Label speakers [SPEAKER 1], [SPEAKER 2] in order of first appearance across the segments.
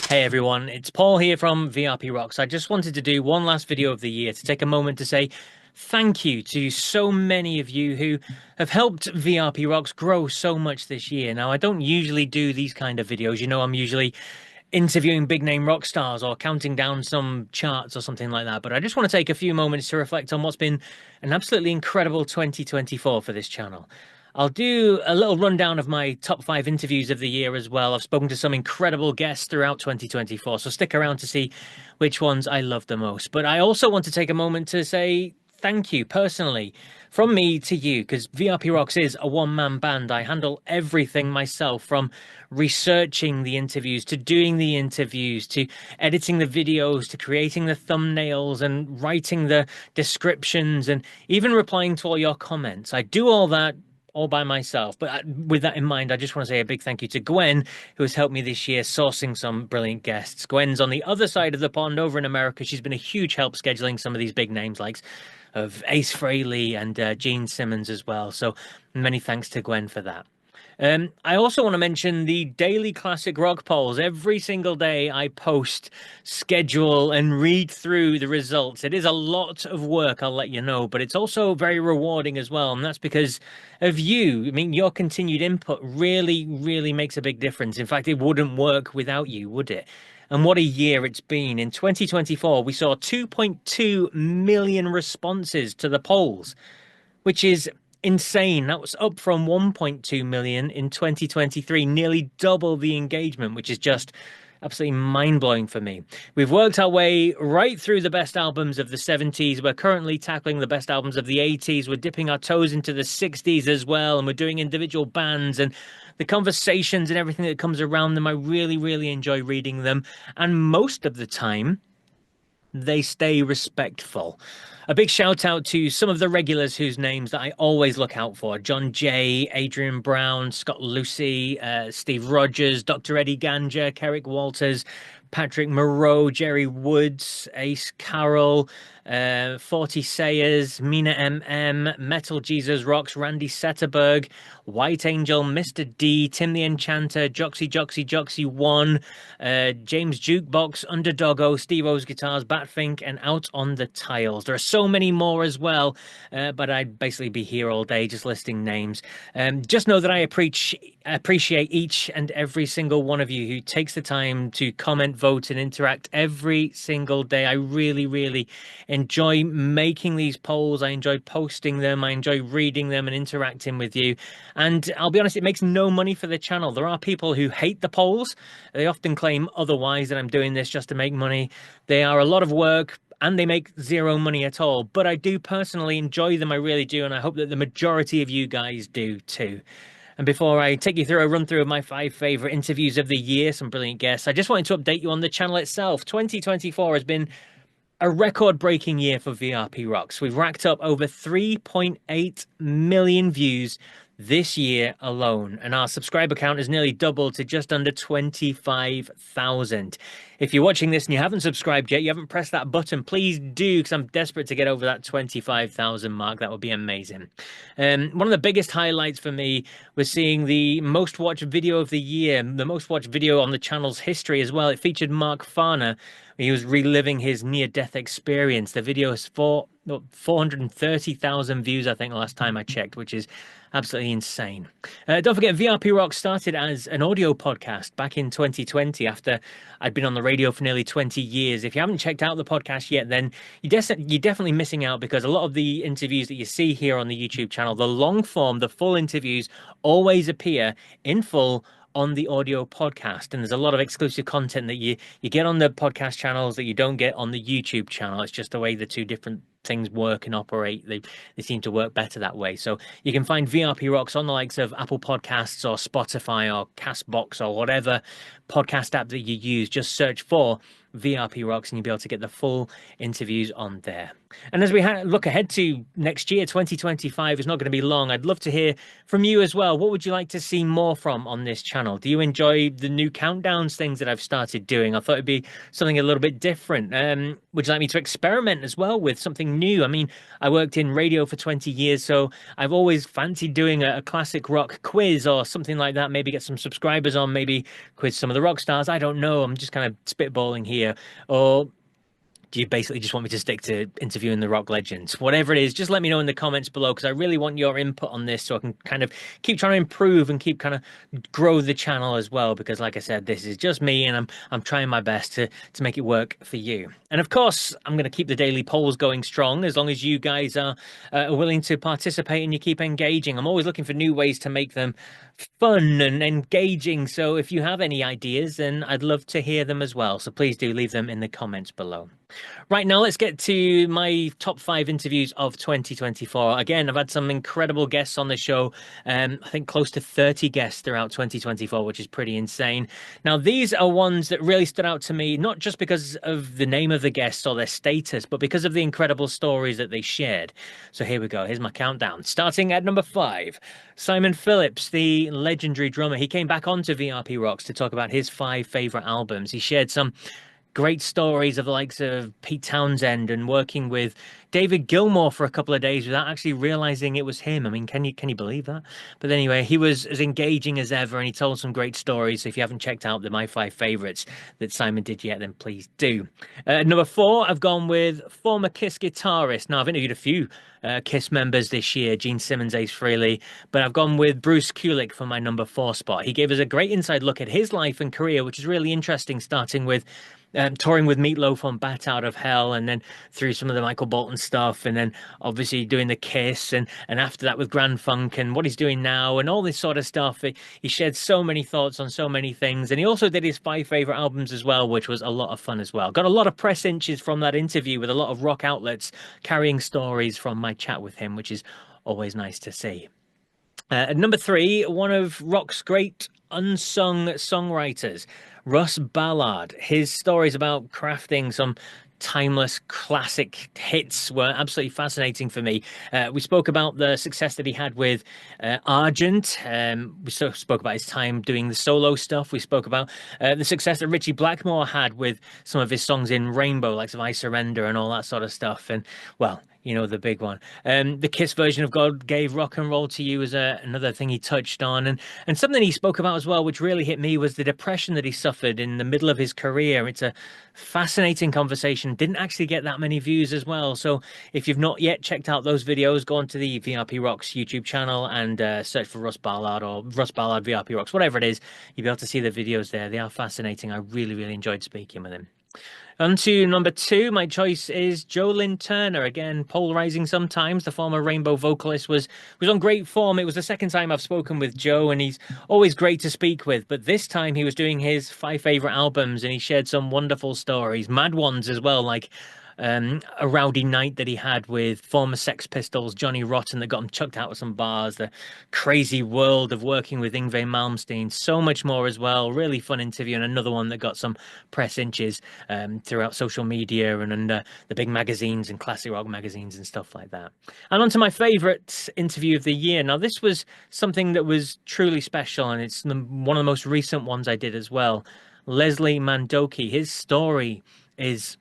[SPEAKER 1] Hey everyone, it's Paul here from VRP Rocks. I just wanted to do one last video of the year to take a moment to say thank you to so many of you who have helped VRP Rocks grow so much this year. Now, I don't usually do these kind of videos. You know, I'm usually interviewing big name rock stars or counting down some charts or something like that. But I just want to take a few moments to reflect on what's been an absolutely incredible 2024 for this channel. I'll do a little rundown of my top 5 interviews of the year as well. I've spoken to some incredible guests throughout 2024, so stick around to see which ones I love the most. But I also want to take a moment to say thank you personally from me to you, because VRP Rocks is a one-man band. I handle everything myself, from researching the interviews to doing the interviews to editing the videos to creating the thumbnails and writing the descriptions and even replying to all your comments. I do all that all by myself. But with that in mind, I just want to say a big thank you to Gwen, who has helped me this year sourcing some brilliant guests. Gwen's on the other side of the pond over in America. She's been a huge help scheduling some of these big names like of Ace Frehley and Gene Simmons as well. So many thanks to Gwen for that. I also want to mention the daily classic rock polls. Every single day I post, schedule, and read through the results. It is a lot of work, I'll let you know, but it's also very rewarding as well. And that's because of you. I mean, your continued input really, really makes a big difference. In fact, it wouldn't work without you, would it? And what a year it's been. In 2024, we saw 2.2 million responses to the polls, which is insane. That was up from 1.2 million in 2023, nearly double the engagement, which is just absolutely mind-blowing for me. We've worked our way right through the best albums of the 70s. We're currently tackling the best albums of the 80s. We're dipping our toes into the 60s as well, and we're doing individual bands and the conversations and everything that comes around them. I really, really enjoy reading them, and most of the time they stay respectful. A big shout out to some of the regulars whose names that I always look out for: John Jay, Adrian Brown, Scott Lucy, Steve Rogers, Dr. Eddie Ganja, Kerrick Walters, Patrick Moreau, Jerry Woods, Ace Carroll, 40 Sayers, Mina MM, Metal Jesus Rocks, Randy Setterberg, White Angel, Mr. D, Tim the Enchanter, Joxy 1, James Jukebox, Underdoggo, Steve O's Guitars, Batfink, and Out on the Tiles. There are so many more as well, but I'd basically be here all day just listing names. Just know that I appreciate each and every single one of you who takes the time to comment, vote, and interact every single day. I really, really enjoy making these polls. I enjoy posting them. I enjoy reading them and interacting with you. And I'll be honest, it makes no money for the channel. There are people who hate the polls. They often claim otherwise, that I'm doing this just to make money. They are a lot of work, and they make zero money at all. But I do personally enjoy them. I really do. And I hope that the majority of you guys do too. And before I take you through a run through of my 5 favorite interviews of the year, some brilliant guests, I just wanted to update you on the channel itself. 2024 has been a record-breaking year for VRP Rocks. We've racked up over 3.8 million views this year alone, and our subscriber count has nearly doubled to just under 25,000. If you're watching this and you haven't subscribed yet, you haven't pressed that button, please do, because I'm desperate to get over that 25,000 mark. That would be amazing. One of the biggest highlights for me was seeing the most watched video of the year, the most watched video on the channel's history as well. It featured Mark Farner. He was reliving his near-death experience. The video has 430,000 views, I think, last time I checked, which is absolutely insane. Don't forget, VRP Rock started as an audio podcast back in 2020 after I'd been on the radio for nearly 20 years. If you haven't checked out the podcast yet, then you're definitely missing out, because a lot of the interviews that you see here on the YouTube channel, the long form, the full interviews, always appear in full on the audio podcast, and there's a lot of exclusive content that you get on the podcast channels that you don't get on the YouTube channel. It's just the way the two different things work and operate. They seem to work better that way. So you can find VRP Rocks on the likes of Apple Podcasts or Spotify or Castbox or whatever podcast app that you use. Just search for VRP Rocks and you'll be able to get the full interviews on there. And as we look ahead to next year, 2025 is not going to be long. I'd love to hear from you as well. What would you like to see more from on this channel? Do you enjoy the new countdowns things that I've started doing? I thought it'd be something a little bit different. Would you like me to experiment as well with something something new. I mean, I worked in radio for 20 years, so I've always fancied doing a classic rock quiz or something like that. Maybe get some subscribers on, maybe quiz some of the rock stars. I don't know. I'm just kind of spitballing here. Or do you basically just want me to stick to interviewing the rock legends? Whatever it is, just let me know in the comments below because I really want your input on this so I can kind of keep trying to improve and keep kind of grow the channel as well. Because like I said, this is just me and I'm trying my best to make it work for you. And of course, I'm going to keep the daily polls going strong as long as you guys are willing to participate and you keep engaging. I'm always looking for new ways to make them fun and engaging. So if you have any ideas, then I'd love to hear them as well. So please do leave them in the comments below. Right now, let's get to my top 5 interviews of 2024. Again, I've had some incredible guests on the show. I think close to 30 guests throughout 2024, which is pretty insane. Now, these are ones that really stood out to me, not just because of the name of the guests or their status, but because of the incredible stories that they shared. So here we go. Here's my countdown. Starting at number 5, Simon Phillips, the legendary drummer. He came back onto VRP Rocks to talk about his 5 favorite albums. He shared some great stories of the likes of Pete Townsend and working with David Gilmour for a couple of days without actually realizing it was him. I mean, can you believe that? But anyway, he was as engaging as ever and he told some great stories. So if you haven't checked out my 5 favorites that Simon did yet, then please do. Number 4, I've gone with former Kiss guitarist. Now, I've interviewed a few Kiss members this year, Gene Simmons, Ace Frehley, but I've gone with Bruce Kulick for my number 4 spot. He gave us a great inside look at his life and career, which is really interesting, starting with touring with Meatloaf on Bat Out of Hell, and then through some of the Michael Bolton stuff, and then obviously doing the Kiss, and after that with Grand Funk, and what he's doing now, and all this sort of stuff. He shared so many thoughts on so many things, and he also did his 5 favorite albums as well, which was a lot of fun as well. Got a lot of press inches from that interview with a lot of rock outlets carrying stories from my chat with him, which is always nice to see. At number 3, one of rock's great unsung songwriters, Russ Ballard. His stories about crafting some timeless classic hits were absolutely fascinating for me. We spoke about the success that he had with Argent. We spoke about his time doing the solo stuff. We spoke about the success that Richie Blackmore had with some of his songs in Rainbow, like I Surrender and all that sort of stuff. And well, you know, the big one. The Kiss version of God Gave Rock and Roll to You was another thing he touched on. And something he spoke about as well, which really hit me, was the depression that he suffered in the middle of his career. It's a fascinating conversation. Didn't actually get that many views as well. So if you've not yet checked out those videos, go onto the VRP Rocks YouTube channel and search for Russ Ballard or Russ Ballard VRP Rocks, whatever it is. You'll be able to see the videos there. They are fascinating. I really, really enjoyed speaking with him. On to number 2, my choice is Joe Lynn Turner. Again, polarizing sometimes. The former Rainbow vocalist was on great form. It was the second time I've spoken with Joe, and he's always great to speak with. But this time he was doing his 5 favorite albums, and he shared some wonderful stories, mad ones as well, like a rowdy night that he had with former Sex Pistols Johnny Rotten that got him chucked out of some bars, the crazy world of working with Yngwie Malmsteen, so much more as well. Really fun interview, and another one that got some press inches throughout social media and the big magazines and classic rock magazines and stuff like that. And on to my favorite interview of the year. Now, this was something that was truly special, and it's one of the most recent ones I did as well. Leslie Mandoki. His story is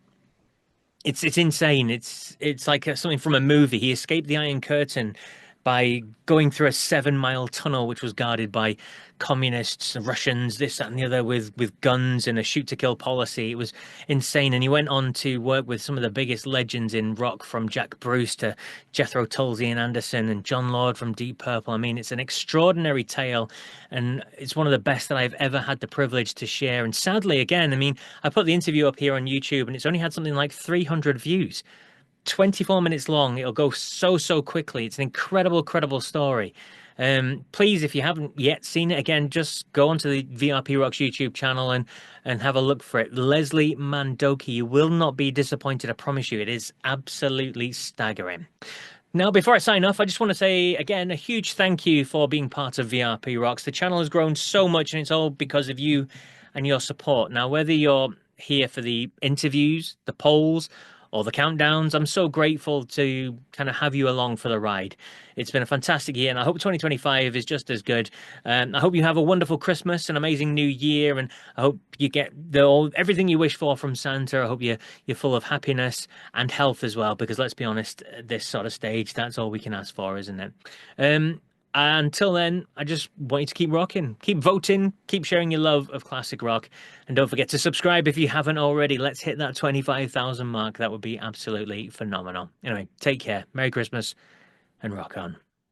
[SPEAKER 1] it's insane. It's like something from a movie. He escaped the Iron Curtain by going through a 7-mile tunnel, which was guarded by communists, Russians, this, that, and the other, with guns and a shoot-to-kill policy. It was insane. And he went on to work with some of the biggest legends in rock, from Jack Bruce to Jethro Tull, Ian Anderson, and John Lord from Deep Purple. I mean, it's an extraordinary tale, and it's one of the best that I've ever had the privilege to share. And sadly, again, I mean, I put the interview up here on YouTube, and it's only had something like 300 views. 24 minutes long. It'll go so quickly. It's an incredible story. Please, if you haven't yet seen it, again, just go onto the VRP Rocks YouTube channel and have a look for it. Leslie Mandoki. You will not be disappointed, I promise you. It is absolutely staggering. Now, before I sign off, I just want to say, again, a huge thank you for being part of VRP Rocks. The channel has grown so much, and it's all because of you and your support. Now, whether you're here for the interviews, the polls, or the countdowns. I'm so grateful to kind of have you along for the ride. It's been a fantastic year, and I hope 2025 is just as good. I hope you have a wonderful Christmas, an amazing New Year, and I hope you get everything you wish for from Santa. I hope you're full of happiness and health as well, because let's be honest, at this sort of stage, that's all we can ask for, isn't it? Until then, I just want you to keep rocking, keep voting, keep sharing your love of classic rock, and don't forget to subscribe if you haven't already. Let's hit that 25,000 mark. That would be absolutely phenomenal. Anyway, take care. Merry Christmas and rock on.